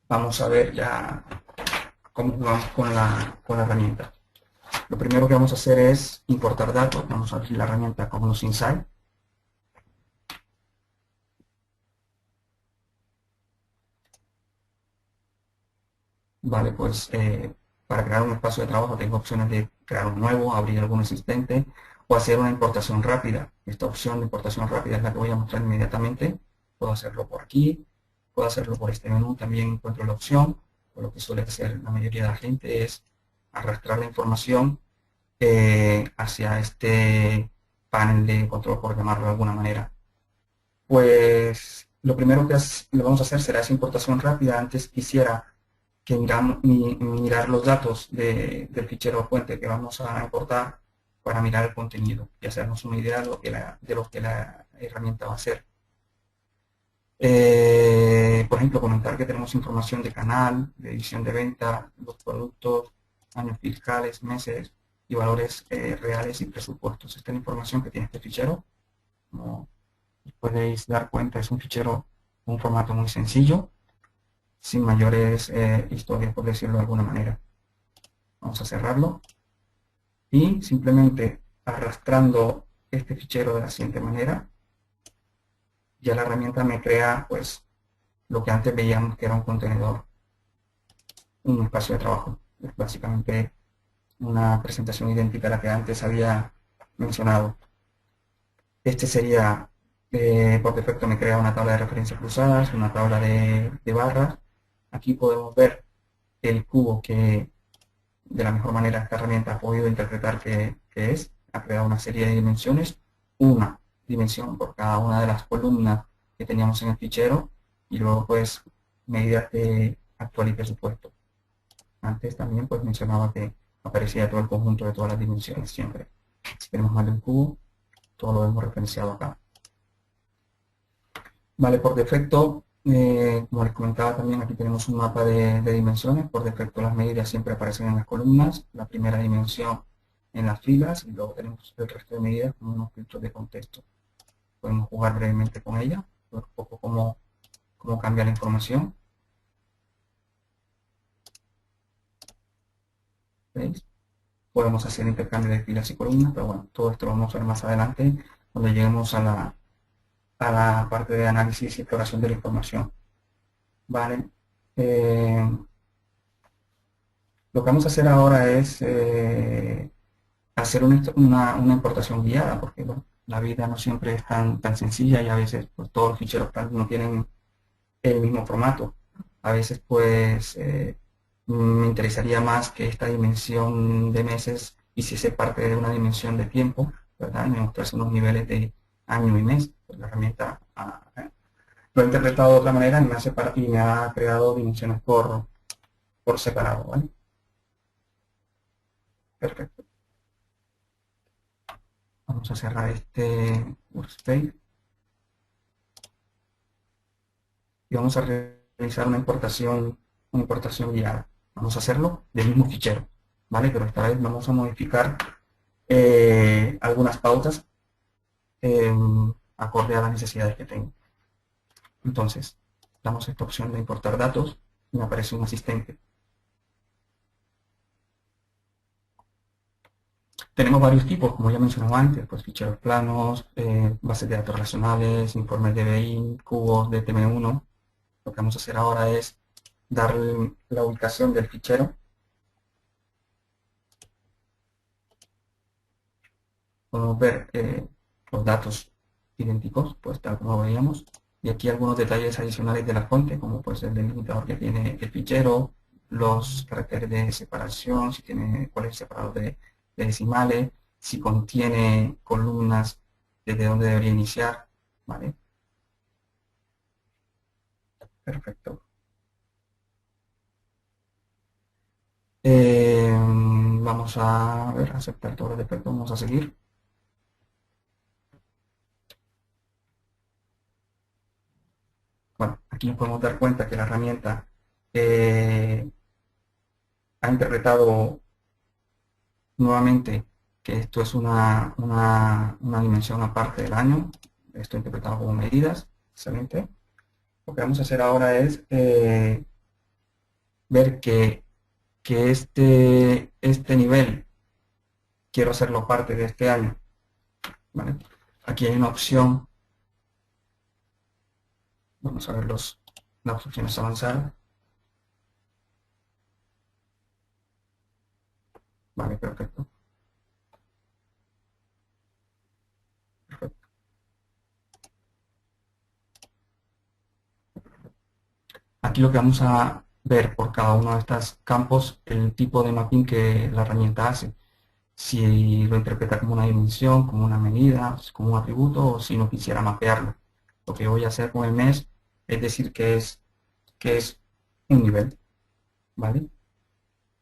vamos a ver ya cómo jugamos con la herramienta. Lo primero que vamos a hacer es importar datos. Vamos a abrir la herramienta Cognos Insight. Vale, pues para crear un espacio de trabajo tengo opciones de crear un nuevo, abrir algún existente o hacer una importación rápida. Esta opción de importación rápida es la que voy a mostrar inmediatamente. Puedo hacerlo por aquí, puedo hacerlo por este menú. También encuentro la opción, o lo que suele hacer la mayoría de la gente es arrastrar la información hacia este panel de control, por llamarlo de alguna manera. Pues lo primero que lo vamos a hacer será esa importación rápida. Antes quisiera que mirar los datos del fichero fuente que vamos a importar para mirar el contenido y hacernos una idea de lo que la herramienta va a hacer. Por ejemplo, comentar que tenemos información de canal, de edición de venta, los productos, años fiscales, meses y valores reales y presupuestos. Esta es la información que tiene este fichero. Como podéis dar cuenta, es un fichero con un formato muy sencillo, sin mayores historias, por decirlo de alguna manera. Vamos a cerrarlo y simplemente arrastrando este fichero de la siguiente manera, ya la herramienta me crea pues lo que antes veíamos que era un contenedor, un espacio de trabajo. Es básicamente una presentación idéntica a la que antes había mencionado. Este sería, por defecto me crea una tabla de referencias cruzadas, una tabla de barras. Aquí podemos ver el cubo que de la mejor manera esta herramienta ha podido interpretar que es. Ha creado una serie de dimensiones, una dimensión por cada una de las columnas que teníamos en el fichero y luego pues medidas de actual y presupuesto. Antes también pues mencionaba que aparecía todo el conjunto de todas las dimensiones siempre. Si queremos más de un cubo, todo lo hemos referenciado acá. Vale, por defecto, como les comentaba también, aquí tenemos un mapa de dimensiones. Por defecto las medidas siempre aparecen en las columnas, la primera dimensión en las filas y luego tenemos el resto de medidas como unos filtros de contexto. Podemos jugar brevemente con ella, ver un poco cómo cambia la información. ¿Veis? Podemos hacer intercambio de filas y columnas, pero bueno, todo esto lo vamos a ver más adelante cuando lleguemos a la parte de análisis y exploración de la información. Vale. Lo que vamos a hacer ahora es hacer una importación guiada, porque bueno, la vida no siempre es tan sencilla y a veces pues, todos los ficheros no tienen el mismo formato. A veces pues me interesaría más que esta dimensión de meses hiciese parte de una dimensión de tiempo, ¿verdad? Me mostrase unos niveles de año y mes. Pues la herramienta lo ha interpretado de otra manera y me ha creado dimensiones por separado, ¿vale? Perfecto. Vamos a cerrar este workspace y vamos a realizar una importación guiada. Vamos a hacerlo del mismo fichero, ¿vale? Pero esta vez vamos a modificar algunas pautas eh, acorde a las necesidades que tengo. Entonces, damos esta opción de importar datos y me aparece un asistente. Tenemos varios tipos, como ya mencionaba antes, pues ficheros planos, bases de datos relacionales, informes de BI, cubos de TM1. Lo que vamos a hacer ahora es dar la ubicación del fichero. Podemos ver los datos idénticos, pues tal como veíamos. Y aquí algunos detalles adicionales de la fuente, como pues el delimitador que tiene el fichero, los caracteres de separación, si tiene, cuál es el separador de decimales, si contiene columnas, desde dónde debería iniciar, ¿vale? Perfecto. Vamos a ver, aceptar todos los defectos, vamos a seguir. Bueno, aquí nos podemos dar cuenta que la herramienta eh, ha interpretado nuevamente que esto es una dimensión aparte del año. Esto interpretado como medidas. Excelente. Lo que vamos a hacer ahora es ver que este nivel quiero hacerlo parte de este año, ¿vale? Aquí hay una opción, vamos a ver las opciones avanzadas, vale, perfecto. Perfecto. Aquí lo que vamos a ver por cada uno de estos campos, el tipo de mapping que la herramienta hace. Si lo interpreta como una dimensión, como una medida, como un atributo, o si no quisiera mapearlo. Lo que voy a hacer con el mes es decir que es un nivel, ¿vale?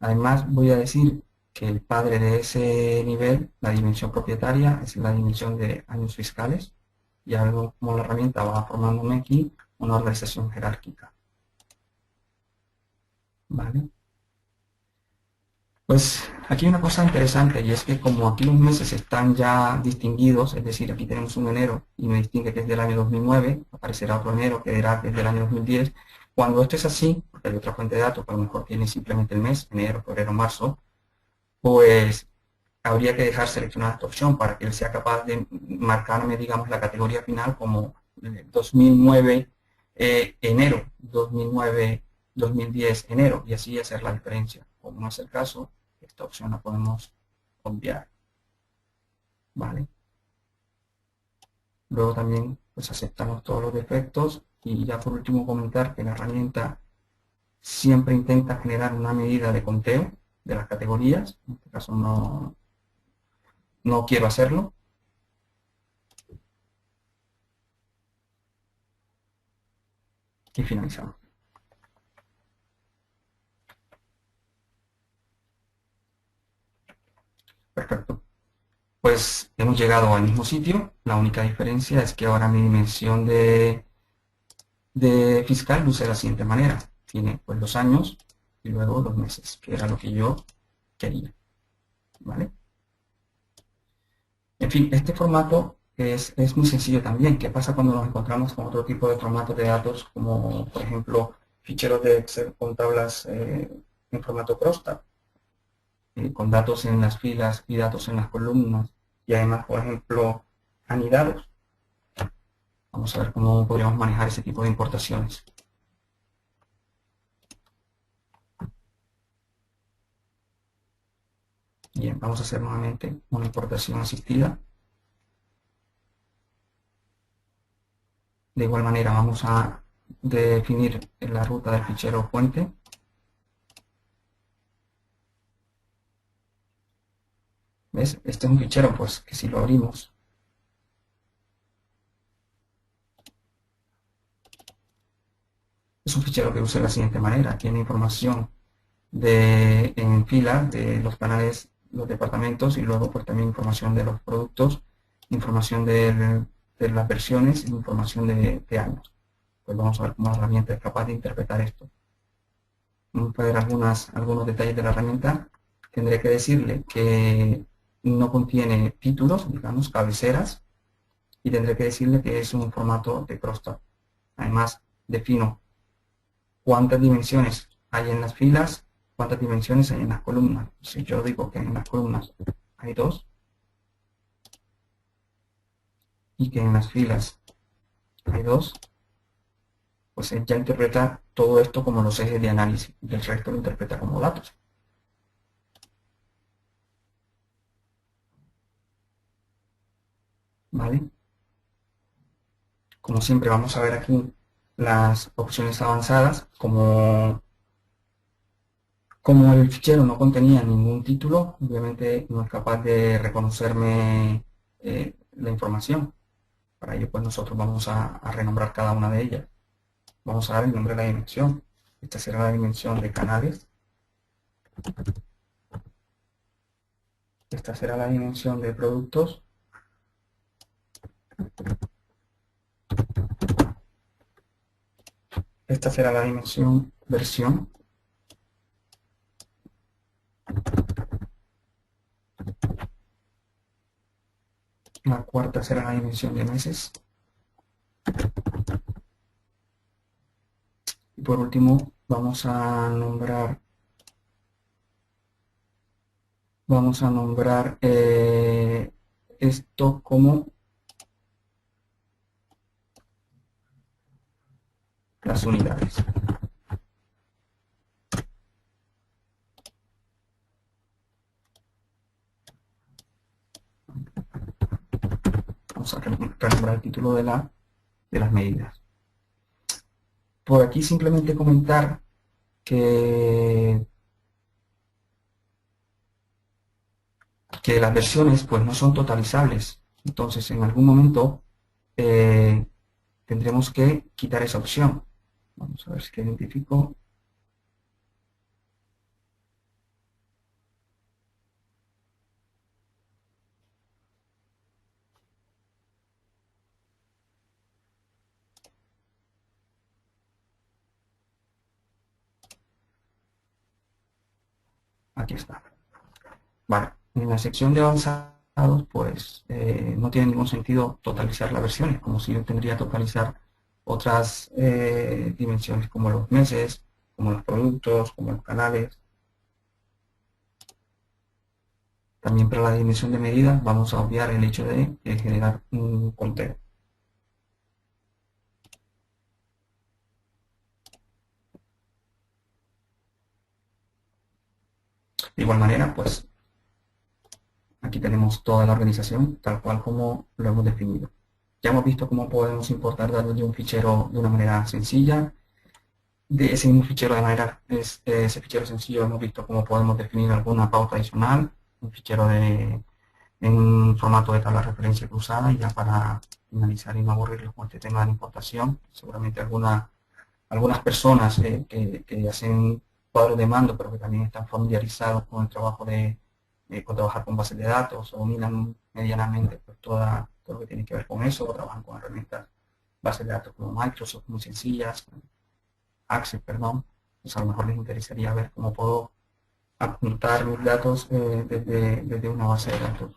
Además voy a decir que el padre de ese nivel, la dimensión propietaria, es la dimensión de años fiscales. Ya vemos cómo la herramienta va formándome aquí una organización jerárquica, ¿vale? Pues aquí hay una cosa interesante y es que como aquí los meses están ya distinguidos, es decir, aquí tenemos un enero y me distingue que es del año 2009, aparecerá otro enero que dirá que es del año 2010. Cuando esto es así, porque hay otra fuente de datos que a lo mejor tiene simplemente el mes, enero, febrero, marzo, pues habría que dejar seleccionada esta opción para que él sea capaz de marcarme, digamos, la categoría final como 2009 enero, 2009, 2010 enero, y así hacer la diferencia. Como no es el caso, esta opción la podemos obviar, ¿vale? Luego también pues aceptamos todos los defectos y ya por último comentar que la herramienta siempre intenta generar una medida de conteo de las categorías, en este caso no quiero hacerlo, y finalizamos. Perfecto. Pues hemos llegado al mismo sitio, la única diferencia es que ahora mi dimensión de fiscal luce de la siguiente manera. Tiene pues los años y luego los meses, que era lo que yo quería, ¿vale? En fin, este formato es muy sencillo también. ¿Qué pasa cuando nos encontramos con otro tipo de formatos de datos, como por ejemplo ficheros de Excel con tablas en formato crosstab, con datos en las filas y datos en las columnas, y además, por ejemplo, anidados? Vamos a ver cómo podríamos manejar ese tipo de importaciones. Bien, vamos a hacer nuevamente una importación asistida. De igual manera vamos a definir la ruta del fichero fuente. ¿Ves? Este es un fichero pues que si lo abrimos es un fichero que usa de la siguiente manera. Tiene información en fila de los canales, los departamentos y luego pues también información de los productos, información de las versiones y información de años. Pues vamos a ver cómo la herramienta es capaz de interpretar esto. Vamos a ver algunos detalles de la herramienta. Tendré que decirle que no contiene títulos, digamos, cabeceras, y tendré que decirle que es un formato de crosstab. Además, defino cuántas dimensiones hay en las filas, cuántas dimensiones hay en las columnas. Si yo digo que en las columnas hay 2 y que en las filas hay 2, pues él ya interpreta todo esto como los ejes de análisis y el resto lo interpreta como datos. ¿Vale? Como siempre vamos a ver aquí las opciones avanzadas. Como el fichero no contenía ningún título, obviamente no es capaz de reconocerme la información. Para ello pues nosotros vamos a renombrar cada una de ellas. Vamos a dar el nombre de la dimensión. Esta será la dimensión de canales. Esta será la dimensión de productos. Esta será la dimensión versión. La cuarta será la dimensión de meses. Y por último, vamos a nombrar, esto como las unidades. Vamos a renombrar el título de las medidas. Por aquí simplemente comentar que, que las versiones pues no son totalizables. Entonces en algún momento eh, tendremos que quitar esa opción. Vamos a ver si identifico. Aquí está. Vale, en la sección de avanzados, pues no tiene ningún sentido totalizar las versiones, como si yo tendría que totalizar otras dimensiones como los meses, como los productos, como los canales. También para la dimensión de medida vamos a obviar el hecho de generar un conteo. De igual manera, pues aquí tenemos toda la organización tal cual como lo hemos definido. Ya hemos visto cómo podemos importar datos de un fichero de una manera sencilla. De ese mismo fichero ese fichero sencillo hemos visto cómo podemos definir alguna pauta adicional, un fichero en un formato de tabla de referencia cruzada, y ya para finalizar y no aburrirlos con este tema de importación, seguramente algunas personas que hacen cuadros de mando, pero que también están familiarizados con el trabajo con trabajar con bases de datos o dominan medianamente pues, todo lo que tiene que ver con eso, o trabajan con herramientas bases de datos como Microsoft, muy sencillas, Access, perdón, pues a lo mejor les interesaría ver cómo puedo apuntar mis datos desde una base de datos.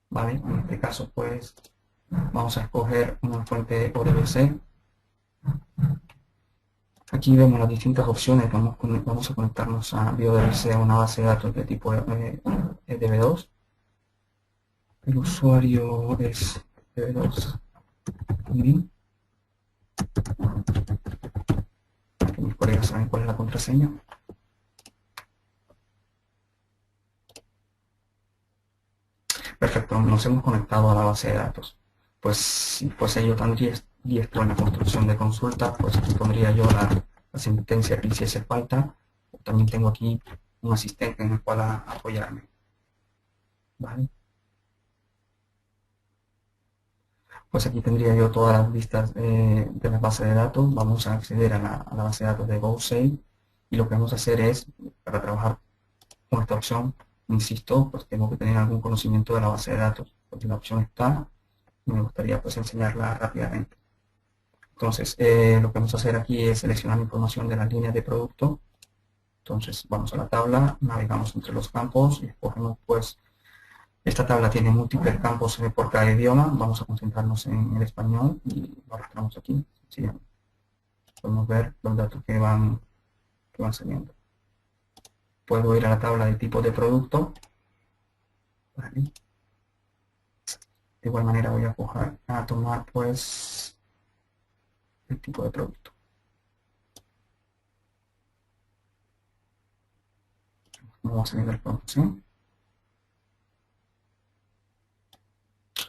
¿Vale? En este caso, pues vamos a escoger una fuente ODBC. Aquí vemos las distintas opciones. Vamos a conectarnos a BioDBC, a una base de datos de tipo DB2. El usuario es DB2. Bien. Que mis colegas saben cuál es la contraseña. Perfecto, nos hemos conectado a la base de datos. Pues si fuese yo tan diestro en la construcción de consultas, pues aquí pondría yo la sentencia que hiciese falta. También tengo aquí un asistente en el cual apoyarme. ¿Vale? Pues aquí tendría yo todas las vistas de la base de datos. Vamos a acceder a la base de datos de GoSafe, y lo que vamos a hacer es, para trabajar con esta opción, insisto, pues tengo que tener algún conocimiento de la base de datos, porque la opción está y me gustaría pues enseñarla rápidamente. Entonces, lo que vamos a hacer aquí es seleccionar información de las líneas de producto. Entonces, vamos a la tabla, navegamos entre los campos y escogemos, pues, esta tabla tiene múltiples campos por cada idioma. Vamos a concentrarnos en el español y lo arrastramos aquí. Sí, podemos ver los datos que van saliendo. Puedo ir a la tabla de tipo de producto. ¿Vale? De igual manera voy a tomar, pues, el tipo de producto. Vamos a ver la promoción.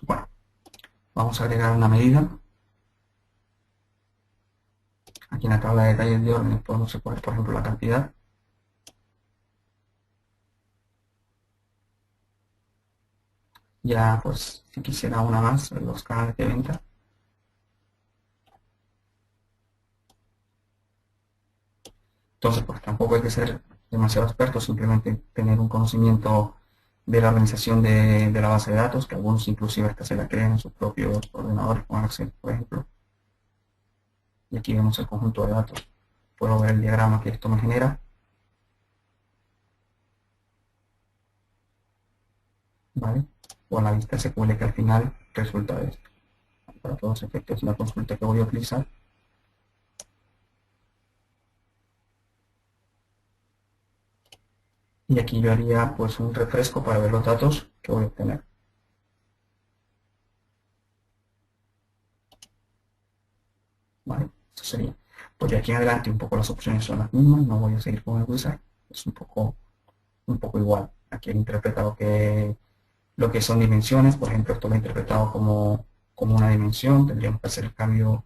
Bueno, vamos a agregar una medida. Aquí en la tabla de detalles de órdenes podemos escoger, por ejemplo, la cantidad. Ya, pues, si quisiera una más, los canales de venta. Entonces, pues tampoco hay que ser demasiado experto, simplemente tener un conocimiento de la organización de la base de datos, que algunos inclusive hasta se la crean en sus propios ordenadores con Access, por ejemplo. Y aquí vemos el conjunto de datos. Puedo ver el diagrama que esto me genera. ¿Vale? O la vista SQL que al final resulta de esto. para todos los efectos la consulta que voy a utilizar. Y aquí yo haría pues un refresco para ver los datos que voy a obtener. Vale, eso sería. Pues de aquí en adelante un poco las opciones son las mismas, no voy a seguir con el wizard, es un poco igual. Aquí he interpretado lo que son dimensiones, por ejemplo, esto lo he interpretado como una dimensión, tendríamos que hacer el cambio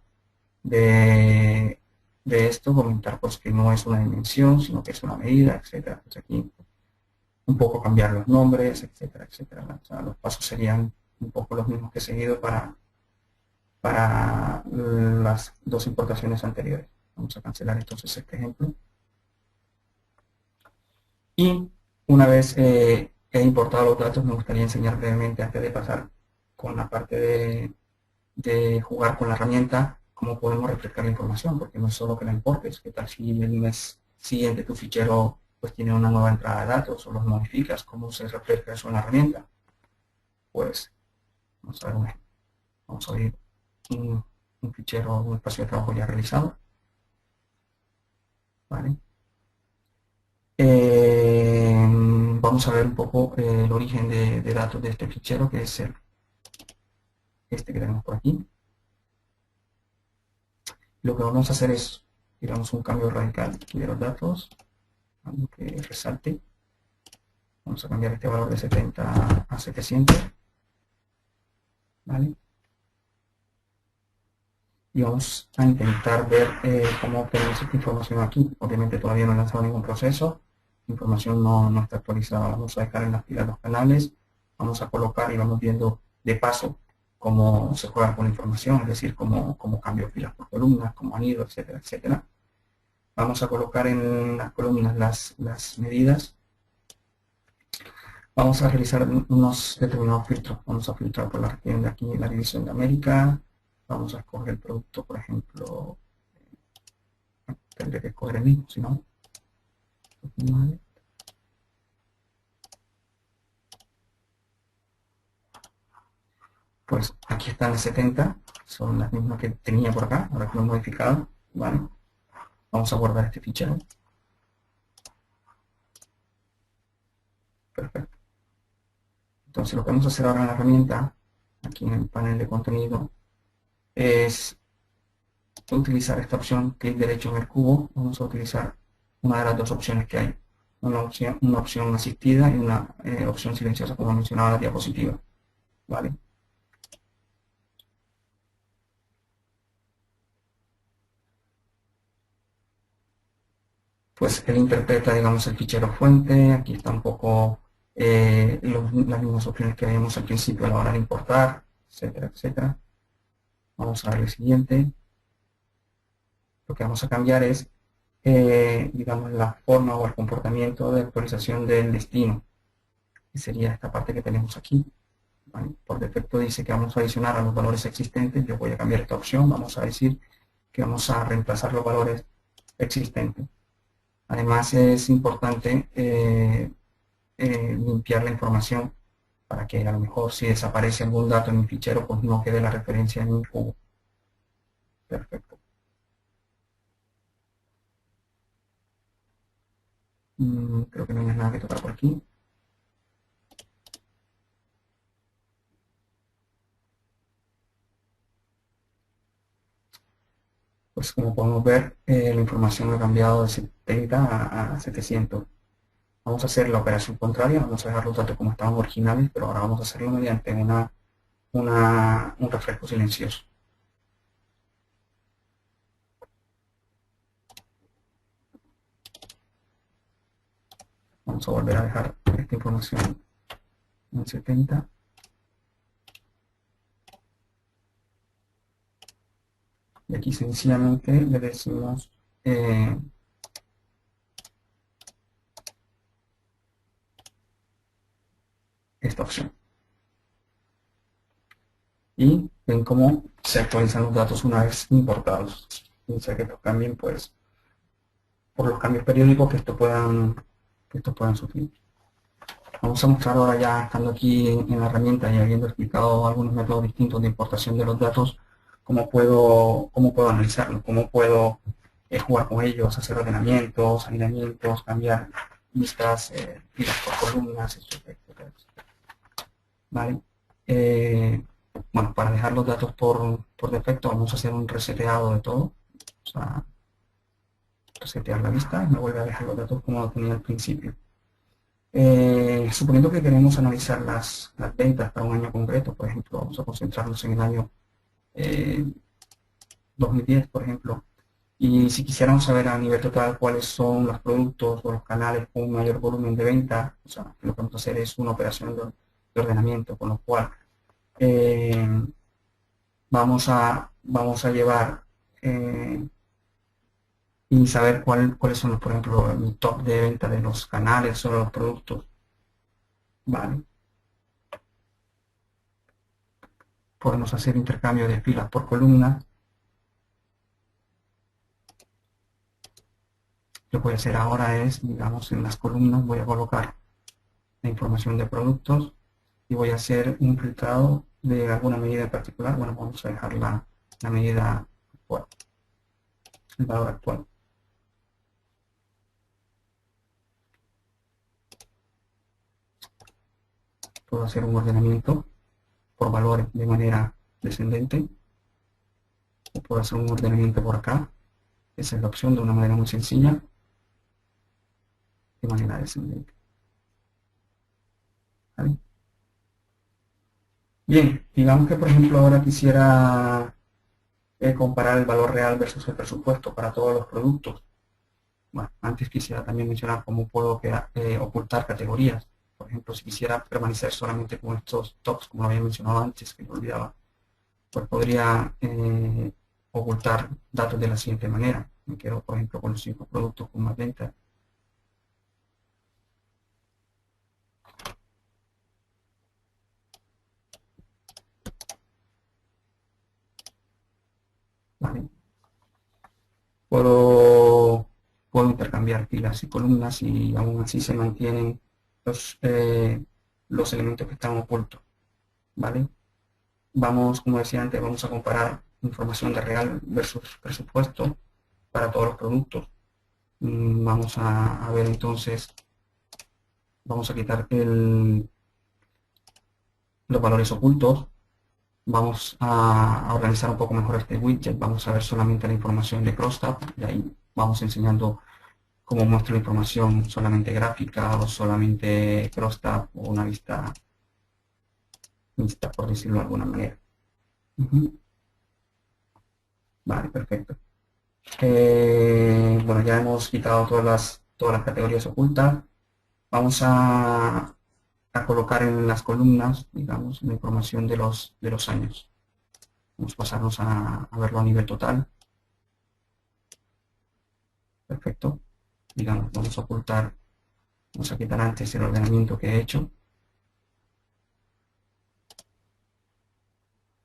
de esto, comentar pues que no es una dimensión, sino que es una medida, etcétera. Pues aquí un poco cambiar los nombres, etcétera, etcétera. O sea, los pasos serían un poco los mismos que he seguido para las dos importaciones anteriores. Vamos a cancelar entonces este ejemplo. Y una vez he importado los datos, me gustaría enseñar brevemente, antes de pasar con la parte de jugar con la herramienta, cómo podemos refrescar la información, porque no es solo que la importes, que tal si el mes siguiente tu fichero pues tiene una nueva entrada de datos o los modificas, cómo se refresca eso en la herramienta. Pues vamos a ver vamos a abrir un fichero, un espacio de trabajo ya realizado. ¿Vale? Vamos a ver un poco el origen de datos de este fichero, que es este que tenemos por aquí. Lo que vamos a hacer es, digamos, un cambio radical de los datos, algo que resalte. Vamos a cambiar este valor de 70 a 700. ¿Vale? Y vamos a intentar ver cómo obtenemos esta información aquí. Obviamente todavía no he lanzado ningún proceso, la información no está actualizada. Vamos a dejar en las filas los canales, vamos a colocar y vamos viendo de paso cómo se juega con la información, es decir, cómo cambio filas por columnas, cómo anido, etcétera, etcétera. Vamos a colocar en las columnas las medidas. Vamos a realizar unos determinados filtros. Vamos a filtrar por la región de aquí, la división de América. Vamos a escoger el producto, por ejemplo, tendré que escoger el mismo, si no. Pues aquí están las 70, son las mismas que tenía por acá, ahora que lo he modificado. Vale. Vamos a guardar este fichero. Perfecto. Entonces lo que vamos a hacer ahora en la herramienta, aquí en el panel de contenido, es utilizar esta opción, clic derecho en el cubo. Vamos a utilizar una de las dos opciones que hay. Una opción asistida y una opción silenciosa, como mencionaba en la diapositiva. ¿Vale? Pues él interpreta, digamos, el fichero fuente. Aquí está un poco las mismas opciones que veíamos al principio a la hora de importar, etcétera, etcétera. Vamos a ver el siguiente. Lo que vamos a cambiar es, digamos, la forma o el comportamiento de actualización del destino, que sería esta parte que tenemos aquí. ¿Vale? Por defecto dice que vamos a adicionar a los valores existentes. Yo voy a cambiar esta opción. Vamos a decir que vamos a reemplazar los valores existentes. Además es importante limpiar la información para que a lo mejor si desaparece algún dato en mi fichero, pues no quede la referencia en mi cubo. Perfecto. Creo que no hay más nada que tocar por aquí. Pues como podemos ver, la información ha cambiado de 70 a 700. Vamos a hacer la operación contraria, vamos a dejar los datos como estaban originales, pero ahora vamos a hacerlo mediante un refresco silencioso. Vamos a volver a dejar esta información en 70. Y aquí sencillamente le decimos esta opción. Y ven cómo se actualizan los datos una vez importados. Piensa que los cambien, pues, por los cambios periódicos que estos puedan sufrir. Vamos a mostrar ahora, ya estando aquí en la herramienta y habiendo explicado algunos métodos distintos de importación de los datos, cómo puedo analizarlo, cómo puedo jugar con ellos, hacer ordenamientos, alineamientos, cambiar listas, filas por columnas, etcétera, etcétera. ¿Vale? Bueno, para dejar los datos por defecto, vamos a hacer un reseteado de todo. Vamos a resetear la lista y me vuelve a dejar los datos como lo tenía al principio. Suponiendo que queremos analizar las ventas para un año concreto, por ejemplo, vamos a concentrarnos en el año 2010, por ejemplo, y si quisiéramos saber a nivel total cuáles son los productos o los canales con un mayor volumen de venta, o sea, lo que vamos a hacer es una operación de ordenamiento, con lo cual vamos a llevar y saber cuáles son, por ejemplo, el top de venta de los canales o los productos. Vale. Podemos hacer intercambio de filas por columna. Lo que voy a hacer ahora es, digamos, en las columnas voy a colocar la información de productos y voy a hacer un filtrado de alguna medida en particular. Bueno, vamos a dejar la medida actual, el valor actual. Puedo hacer un ordenamiento por valores de manera descendente, o puedo hacer un ordenamiento por acá. Esa es la opción de una manera muy sencilla, de manera descendente. ¿Vale? Bien, digamos que por ejemplo ahora quisiera comparar el valor real versus el presupuesto para todos los productos. Bueno, antes quisiera también mencionar cómo puedo ocultar categorías. Por ejemplo, si quisiera permanecer solamente con estos tops, como lo había mencionado antes, que me olvidaba, pues podría ocultar datos de la siguiente manera. Me quedo, por ejemplo, con los 5 productos con más ventas. ¿Vale? Puedo intercambiar filas y columnas y aún así se mantienen los elementos que están ocultos. ¿Vale? Vamos, como decía antes, vamos a comparar información de real versus presupuesto para todos los productos. Vamos a ver entonces, vamos a quitar los valores ocultos. Vamos a organizar un poco mejor este widget. Vamos a ver solamente la información de CrossTab y ahí vamos enseñando cómo muestra la información solamente gráfica o solamente CrossTab o una vista mixta, por decirlo de alguna manera. Vale, perfecto. Bueno, ya hemos quitado todas las categorías ocultas. Vamos a colocar en las columnas, digamos, la información de los años. Vamos a pasarnos a verlo a nivel total. Perfecto. Digamos, vamos a ocultar, vamos a quitar antes el ordenamiento que he hecho.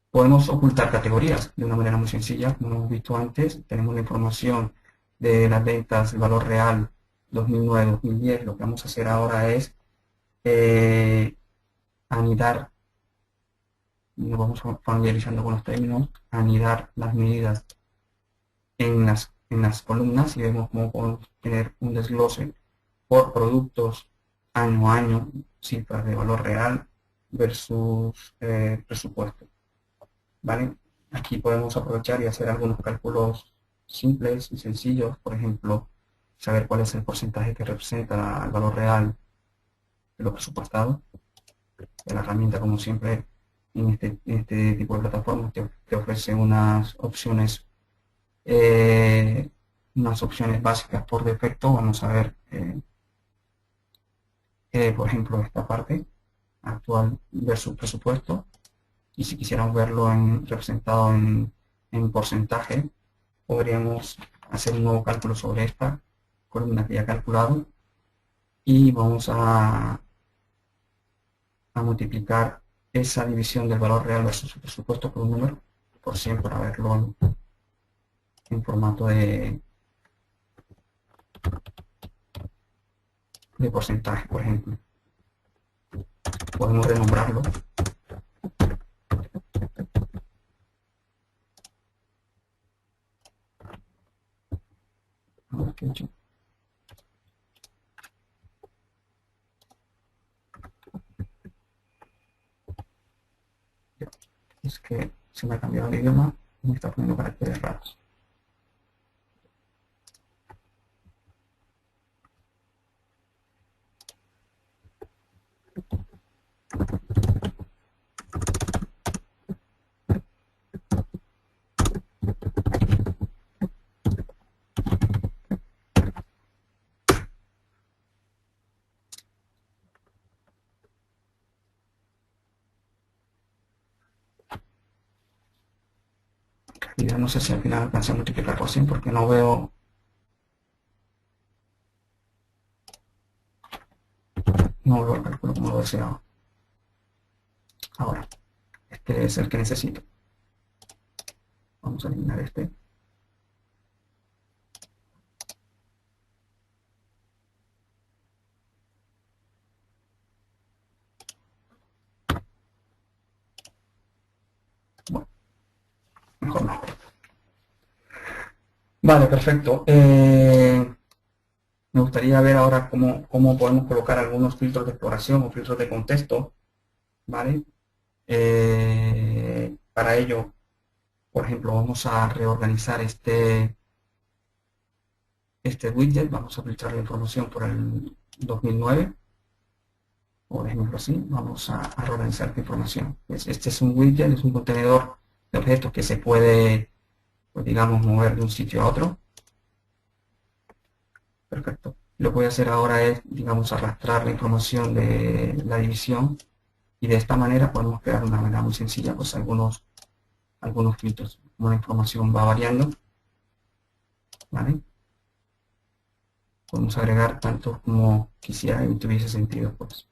Podemos ocultar categorías de una manera muy sencilla, como hemos visto antes. Tenemos la información de las ventas, el valor real 2009-2010. Lo que vamos a hacer ahora es anidar, nos vamos familiarizando con los términos, anidar las medidas en las columnas y vemos cómo podemos tener un desglose por productos año a año, cifras de valor real versus presupuesto. ¿Vale? Aquí podemos aprovechar y hacer algunos cálculos simples y sencillos, por ejemplo, saber cuál es el porcentaje que representa el valor real de lo presupuestado. La herramienta, como siempre, en este tipo de plataformas te ofrece unas opciones básicas por defecto. Vamos a ver, por ejemplo, esta parte, actual versus presupuesto. Y si quisiéramos verlo representado en porcentaje, podríamos hacer un nuevo cálculo sobre esta columna que ya he calculado y vamos a multiplicar esa división del valor real versus el presupuesto por un número por 100 para verlo en formato de porcentaje, por ejemplo. Podemos renombrarlo ¿qué he hecho? Es que se me ha cambiado el idioma y me está poniendo caracteres raros. Y ya no sé si al final alcancé a multiplicar por 100 porque no veo el cálculo como lo deseaba. Ahora, este es el que necesito. Vamos a eliminar este. Bueno, mejor no. Vale, perfecto. Me gustaría ver ahora cómo podemos colocar algunos filtros de exploración o filtros de contexto, ¿vale? Para ello, por ejemplo, vamos a reorganizar este widget, vamos a filtrar la información por el 2009, o dejémoslo así, vamos a reorganizar esta información. Pues este es un widget, es un contenedor de objetos que se puede, pues, digamos, mover de un sitio a otro. Perfecto. Lo que voy a hacer ahora es, digamos, arrastrar la información de la división y de esta manera podemos crear de una manera muy sencilla pues algunos filtros. Como la información va variando, ¿vale? Podemos agregar tanto como quisiera y tuviese sentido, pues.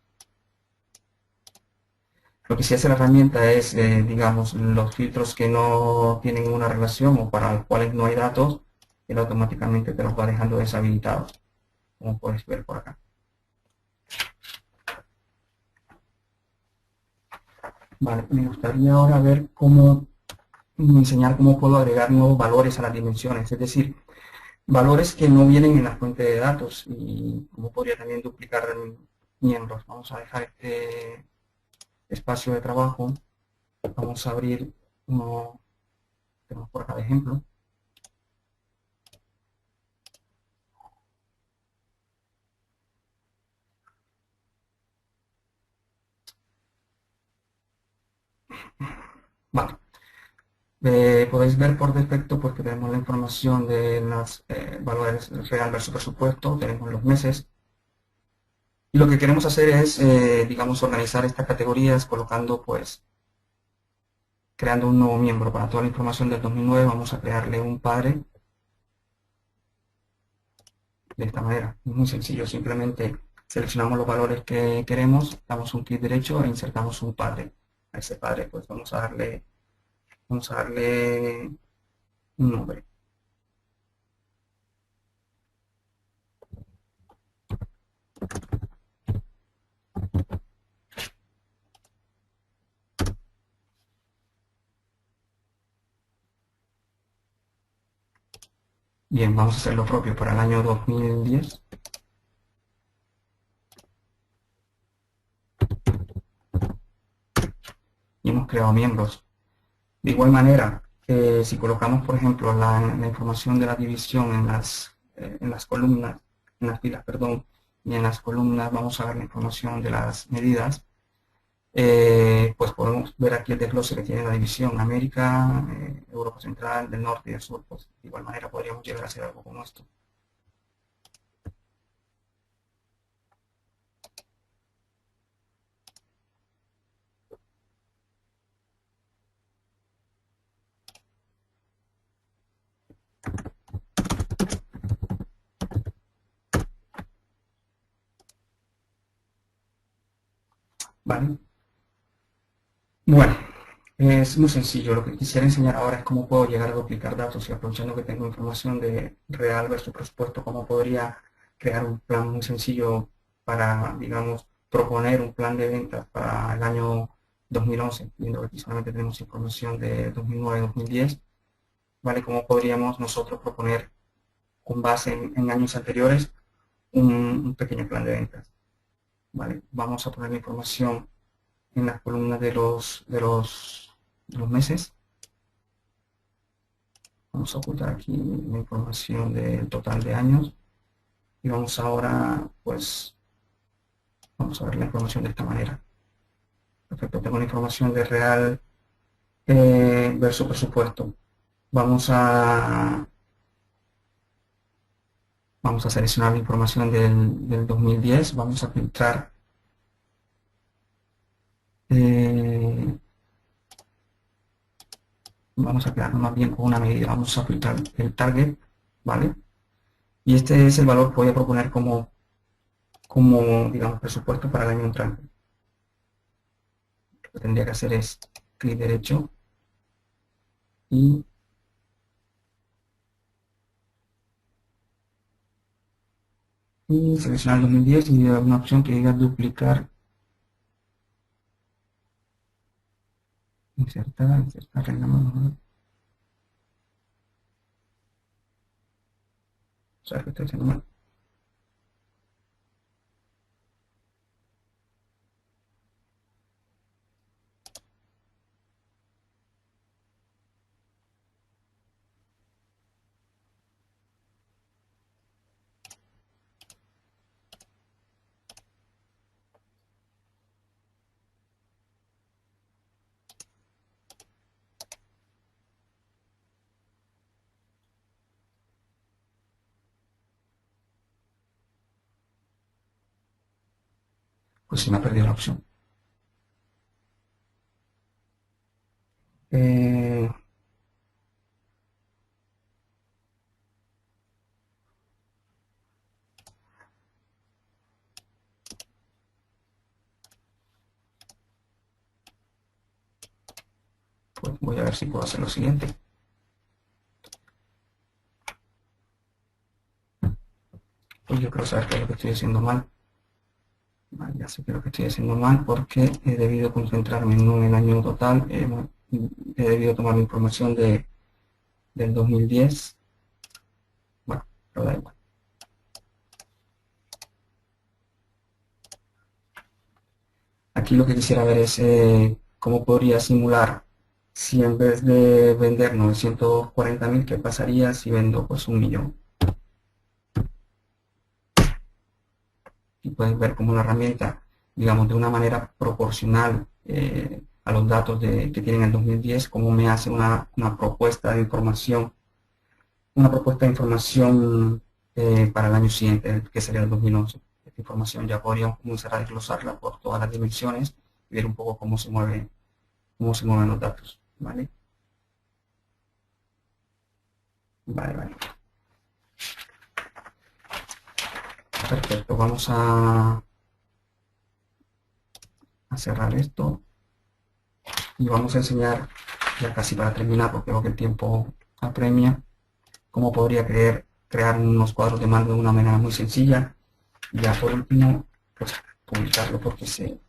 Lo que sí hace la herramienta es, digamos, los filtros que no tienen una relación o para los cuales no hay datos, él automáticamente te los va dejando deshabilitados, como puedes ver por acá. Vale, me gustaría ahora ver enseñar cómo puedo agregar nuevos valores a las dimensiones, es decir, valores que no vienen en la fuente de datos y cómo podría también duplicar miembros. Vamos a dejar este espacio de trabajo, vamos a abrir uno, tenemos por acá de ejemplo. Vale. Podéis ver por defecto pues, que tenemos la información de los valores real versus presupuesto, tenemos los meses. Y lo que queremos hacer es, digamos, organizar estas categorías colocando, pues, creando un nuevo miembro. Para toda la información del 2009 vamos a crearle un padre de esta manera. Es muy sencillo, simplemente seleccionamos los valores que queremos, damos un clic derecho e insertamos un padre. A ese padre pues vamos a darle un nombre. Bien, vamos a hacer lo propio para el año 2010. Y hemos creado miembros. De igual manera, si colocamos, por ejemplo, la información de la división en las columnas, en las filas, perdón, y en las columnas vamos a ver la información de las medidas, pues podemos ver aquí el desglose que tiene la división América, Europa Central, del Norte y del Sur. Pues de igual manera podríamos llegar a hacer algo como esto. ¿Vale? Bueno, es muy sencillo. Lo que quisiera enseñar ahora es cómo puedo llegar a duplicar datos y aprovechando que tengo información de real versus presupuesto, cómo podría crear un plan muy sencillo para, digamos, proponer un plan de ventas para el año 2011, viendo que aquí solamente tenemos información de 2009-2010, ¿vale? ¿Cómo podríamos nosotros proponer con base en años anteriores un pequeño plan de ventas. ¿Vale? Vamos a poner la información en la columna de los meses. Vamos a ocultar aquí la información del total de años y vamos ahora, pues, vamos a ver la información de esta manera. Perfecto, tengo la información de real versus presupuesto. Vamos a seleccionar la información del 2010, vamos a filtrar vamos a quedarnos más bien con una medida, vamos a filtrar el target, ¿vale? Y este es el valor que voy a proponer como digamos, presupuesto para el año entrante. Lo que tendría que hacer es clic derecho y seleccionar el 2010 y dar una opción que diga duplicar, insertar, rellenamos, o sea, que estoy haciendo mal. Pues se me ha perdido la opción. Pues voy a ver si puedo hacer lo siguiente. Pues yo creo saber qué es lo que estoy haciendo mal. Vale, ya sé que lo que estoy haciendo mal porque he debido concentrarme no en el año total, he debido tomar la información del 2010. Bueno, pero da igual. Aquí lo que quisiera ver es cómo podría simular si en vez de vender 940.000, ¿qué pasaría si vendo pues 1.000.000? Y pueden ver cómo la herramienta, digamos, de una manera proporcional a los datos que tienen el 2010, cómo me hace una propuesta de información, para el año siguiente, que sería el 2011. Esta información ya podríamos comenzar a desglosarla por todas las dimensiones y ver un poco cómo se mueven los datos, ¿vale? Vale. Perfecto, vamos a cerrar esto y vamos a enseñar, ya casi para terminar, porque veo que el tiempo apremia, cómo podría crear unos cuadros de mando de una manera muy sencilla. Y ya por último, pues publicarlo porque se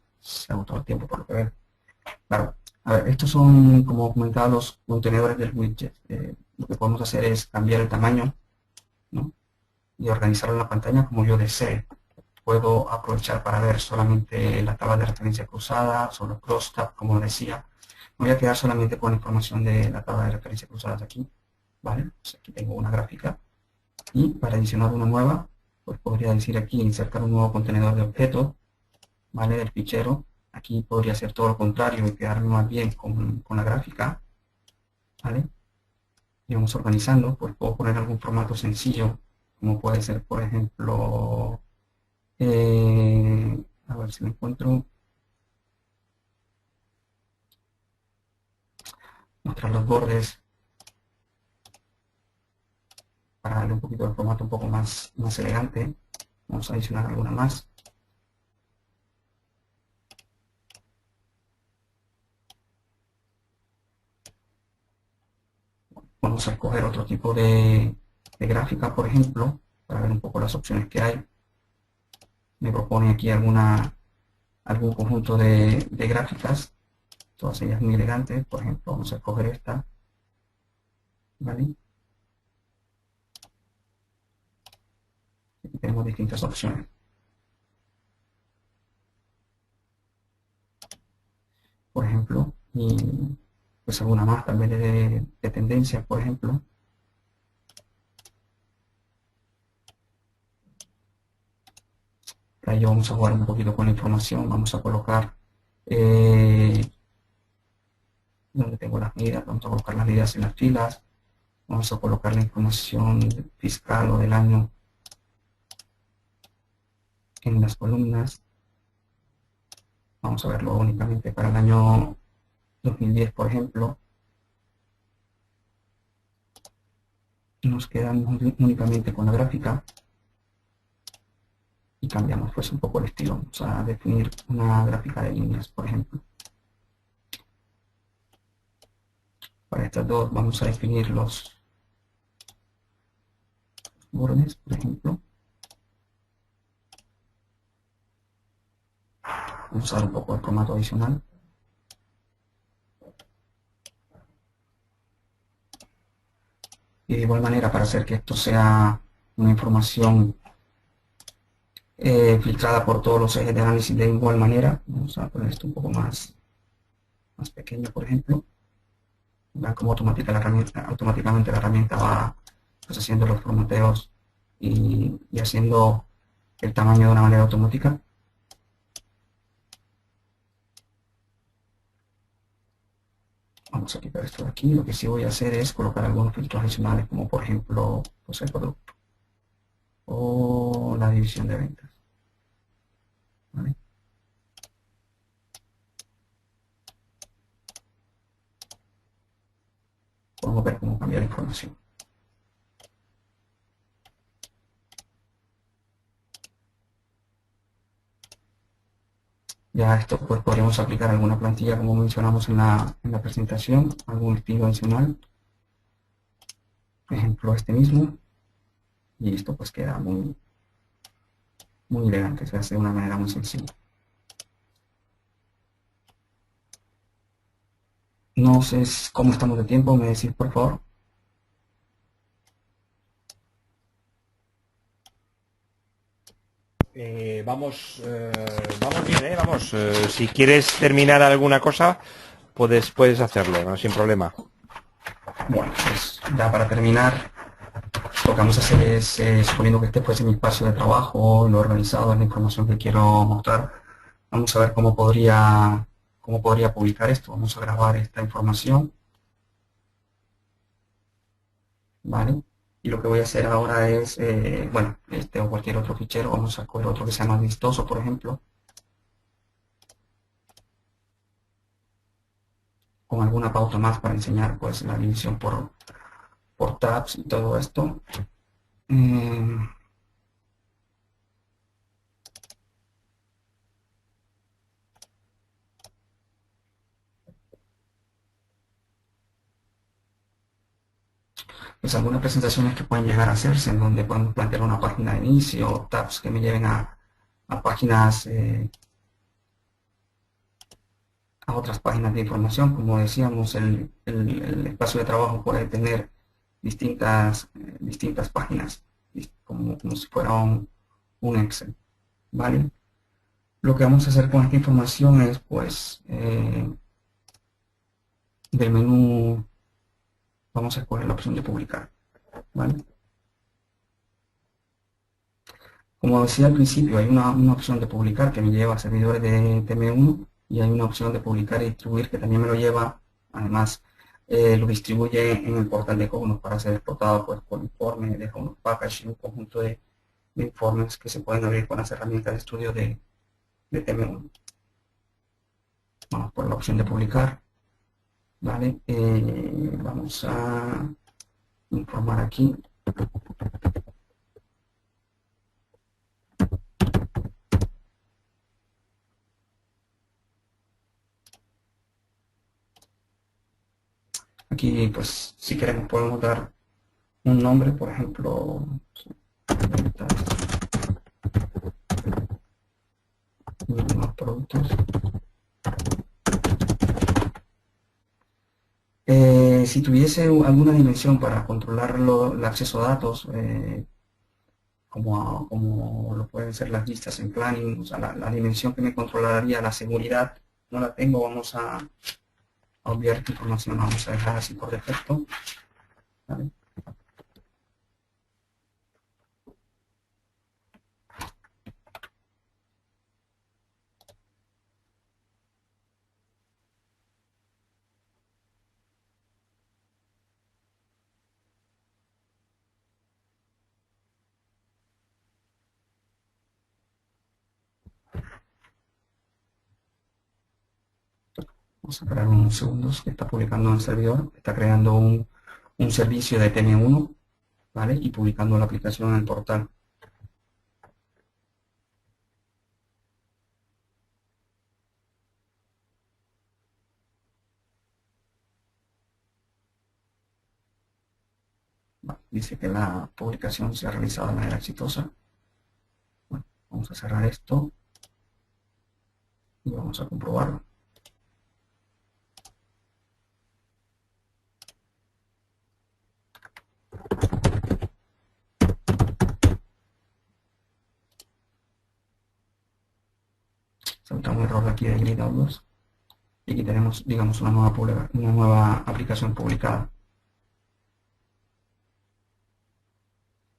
agotó el tiempo por lo que veo. Claro, a ver, estos son, como comentaba, los contenedores del widget. Lo que podemos hacer es cambiar el tamaño, ¿no? Y organizarlo en la pantalla como yo desee. Puedo aprovechar para ver solamente la tabla de referencia cruzada, solo crosstab, como decía. Me voy a quedar solamente con la información de la tabla de referencia cruzadas aquí, ¿vale? Pues aquí tengo una gráfica y para adicionar una nueva, pues podría decir aquí insertar un nuevo contenedor de objetos, ¿vale? Del fichero. Aquí podría ser todo lo contrario y quedarme más bien con la gráfica, ¿vale? Y vamos organizando, pues puedo poner algún formato sencillo, como puede ser, por ejemplo, a ver si me encuentro, mostrar los bordes para darle un poquito de formato un poco más elegante. Vamos a adicionar alguna más. Vamos a escoger otro tipo de gráfica, por ejemplo, para ver un poco las opciones que hay. Me propone aquí algún conjunto de gráficas, todas ellas muy elegantes. Por ejemplo, vamos a escoger esta, ¿vale? tenemos distintas opciones. Por ejemplo, y pues alguna más también de tendencias, por ejemplo. Ahí vamos a jugar un poquito con la información, vamos a colocar donde tengo las medidas, vamos a colocar las medidas en las filas, vamos a colocar la información fiscal o del año en las columnas. Vamos a verlo únicamente para el año 2010, por ejemplo. Nos quedamos únicamente con la gráfica y cambiamos pues un poco el estilo. Vamos a definir una gráfica de líneas, por ejemplo. Para estas dos vamos a definir los bordes, por ejemplo. Vamos a dar un poco de formato adicional. Y de igual manera, para hacer que esto sea una información filtrada por todos los ejes de análisis de igual manera, vamos a poner esto un poco más pequeño, por ejemplo. Vean cómo automáticamente la herramienta va pues, haciendo los formateos y haciendo el tamaño de una manera automática. Vamos a quitar esto de aquí. Lo que sí voy a hacer es colocar algunos filtros adicionales, como por ejemplo pues, el producto o la división de ventas. ¿Vale? Podemos ver cómo cambiar la información. Ya esto pues podríamos aplicar alguna plantilla como mencionamos en la presentación, algún estilo adicional. Por ejemplo este mismo. Y esto pues queda muy elegante, se hace de una manera muy sencilla. No sé cómo estamos de tiempo, me decís por favor. Vamos bien, vamos. Si quieres terminar alguna cosa, puedes hacerlo, ¿no? Sin problema. Bueno, pues ya para terminar, lo que vamos a hacer es, suponiendo que este fuese mi espacio de trabajo, lo organizado, es la información que quiero mostrar, vamos a ver cómo podría publicar esto. Vamos a grabar esta información, ¿vale? Y lo que voy a hacer ahora es, bueno, este o cualquier otro fichero, vamos a coger otro que sea más vistoso, por ejemplo, con alguna pauta más para enseñar pues la división por tabs y todo esto. Pues algunas presentaciones que pueden llegar a hacerse en donde podemos plantear una página de inicio, tabs que me lleven a páginas, a otras páginas de información. Como decíamos, el espacio de trabajo puede tener distintas páginas, como si fuera un Excel, ¿vale? Lo que vamos a hacer con esta información es, pues, del menú vamos a escoger la opción de publicar, ¿vale? Como decía al principio, hay una opción de publicar que me lleva a servidores de TM1 y hay una opción de publicar y distribuir que también me lo lleva, además lo distribuye en el portal de Cognos para ser exportado pues, por informe, deja unos packages, un conjunto de informes que se pueden abrir con las herramientas de estudio de TM1. Vamos por la opción de publicar, ¿vale? Vamos a informar aquí. Aquí, pues, si queremos podemos dar un nombre, por ejemplo, más productos. Si tuviese alguna dimensión para controlar el acceso a datos, como lo pueden ser las listas en planning, o sea, la dimensión que me controlaría la seguridad, no la tengo, vamos a obviar esta información, vamos a dejar así por defecto, ¿vale? Vamos a esperar unos segundos que está publicando en el servidor, está creando un servicio de TM1, ¿vale? Y publicando la aplicación en el portal. Vale, dice que la publicación se ha realizado de manera exitosa. Bueno, vamos a cerrar esto y vamos a comprobarlo. Salta un error aquí de Grid Audios. Y aquí tenemos, digamos, una nueva aplicación publicada.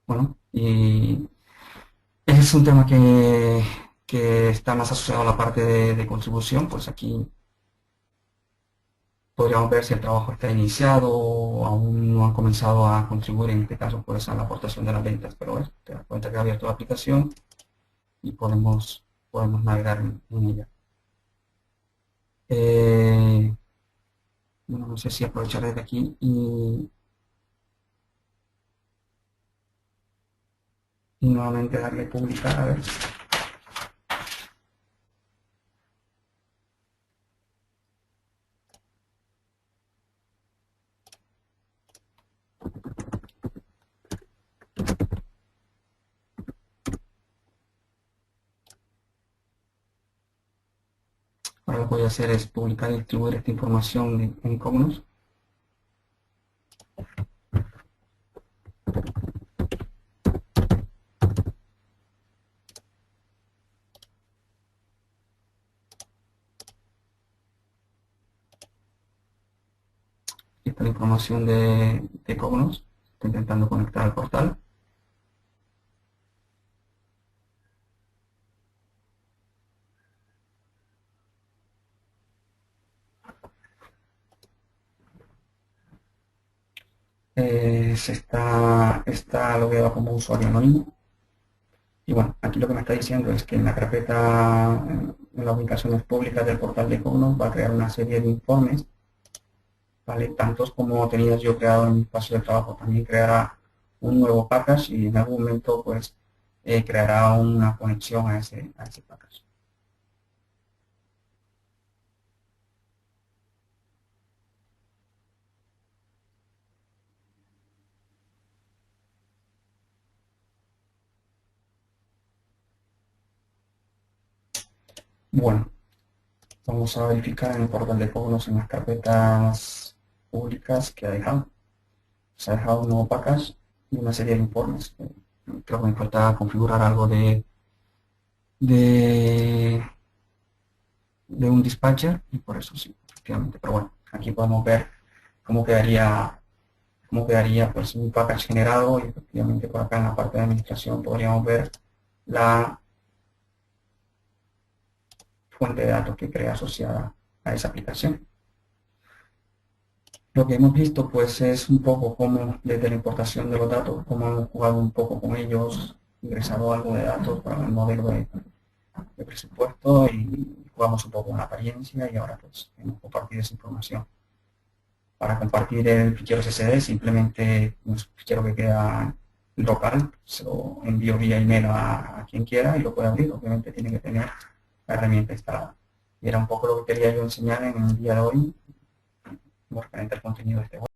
Bueno, y ese es un tema que está más asociado a la parte de contribución, pues aquí podríamos ver si el trabajo está iniciado o aún no han comenzado a contribuir, en este caso, pues a la aportación de las ventas, pero bueno, te das cuenta que ha abierto la aplicación y podemos navegar en ella. Bueno, no sé si aprovechar desde aquí y nuevamente darle publicar, a ver. Ahora lo que voy a hacer es publicar y distribuir esta información en Cognos. Aquí está la información de Cognos. Estoy intentando conectar al portal. Está logueado como usuario anónimo. Y bueno, aquí lo que me está diciendo es que en la carpeta, en las ubicaciones públicas del portal de Cognos, va a crear una serie de informes, ¿vale? Tantos como tenía yo creado en mi espacio de trabajo. También creará un nuevo package y en algún momento pues creará una conexión a ese package. Bueno, vamos a verificar en el portal de Cognos en las carpetas públicas que ha dejado. Se ha dejado un nuevo package y una serie de informes. Creo que me falta configurar algo de, de un dispatcher y por eso sí, efectivamente. Pero bueno, aquí podemos ver cómo quedaría pues un package generado y efectivamente por acá en la parte de administración podríamos ver la fuente de datos que crea asociada a esa aplicación. Lo que hemos visto pues es un poco cómo desde la importación de los datos, cómo hemos jugado un poco con ellos, ingresado algo de datos para el modelo de presupuesto y jugamos un poco con la apariencia y ahora pues hemos compartido esa información. Para compartir el fichero CSV simplemente un fichero que queda local, se lo envío vía email a quien quiera y lo puede abrir, obviamente tiene que tener la herramienta instalada. Y era un poco lo que quería yo enseñar en el día de hoy, referente al contenido de este web.